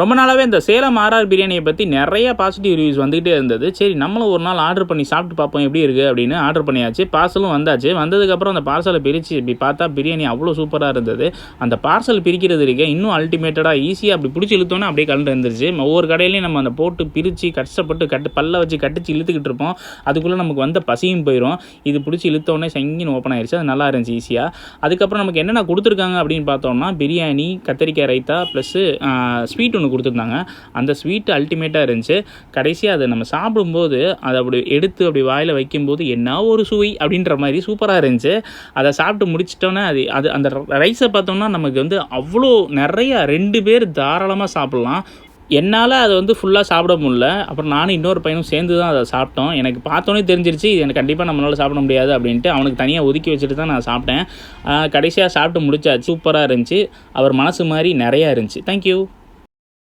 ரொம்ப நாளாகவே இந்த சேலம் ஆர்ஆர் பிரியாணியை பற்றி நிறைய பாசிட்டிவ் ரிவ்யூஸ் வந்துகிட்டே இருந்தது. சரி நம்மளும் ஒரு நாள் ஆர்டர் பண்ணி சாப்பிட்டு பார்ப்போம் எப்படி இருக்குது அப்படின்னு ஆர்டர் பண்ணியாச்சு. பார்சலும் வந்தாச்சு. வந்ததுக்கப்புறம் அந்த பார்சலை பிரித்து இப்படி பார்த்தா பிரியாணி அவ்வளோ சூப்பராக இருந்தது. அந்த பார்சல் பிரிக்கிறது இருக்க இன்னும் அல்டிமேட்டடாக ஈஸியாக அப்படி பிடிச்சி இழுத்தோன்னே அப்படியே கலந்து இருந்துருச்சு. ஒவ்வொரு கடையிலையும் நம்ம அந்த போட்டு பிரித்து கஷ்டப்பட்டு பல்ல வச்சு கட்டிச்சு இழுத்துக்கிட்டு இருப்போம். அதுக்குள்ளே நமக்கு வந்த பசியும் போயிடும். இது பிடிச்சி இழுத்தோடனே சங்கின்னு ஓப்பன் ஆயிடுச்சு. அது நல்லா இருந்துச்சு ஈஸியாக. அதுக்கப்புறம் நமக்கு என்னென்ன கொடுத்துருக்காங்க அப்படின்னு பார்த்தோம்னா பிரியாணி, கத்திரிக்காய் ரைத்தா ப்ளஸ்ஸு ஸ்வீட் ஒன்று கொடுத்துருந்தாங்க. அந்த ஸ்வீட் அல்டிமேட்டாக இருந்துச்சு. கடைசியாக அதை நம்ம சாப்பிடும்போது அதை அப்படி எடுத்து அப்படி வாயில் வைக்கும்போது என்ன ஒரு சுவை அப்படின்ற மாதிரி சூப்பராக இருந்துச்சு. அதை சாப்பிட்டு முடிச்சிட்டோன்னே அது அந்த ரைஸை பார்த்தோம்னா நமக்கு வந்து அவ்வளோ நிறைய 2 பேர் தாராளமாக சாப்பிட்லாம். என்னால் அதை வந்து ஃபுல்லாக சாப்பிட முடியல. அப்புறம் நானும் இன்னொரு பையனும் சேர்ந்து தான் அதை சாப்பிட்டோம். எனக்கு பார்த்தோன்னே தெரிஞ்சிருச்சு இது எனக்கு கண்டிப்பாக நம்மளால் சாப்பிட முடியாது அப்படின்ட்டு அவனுக்கு தனியாக ஒதுக்கி வச்சுட்டு தான் நான் சாப்பிட்டேன். கடைசியாக சாப்பிட்டு முடிச்சாச்சு. சூப்பராக இருந்துச்சு. அவர் மனசு மாதிரி நிறையா இருந்துச்சு. தேங்க்யூ.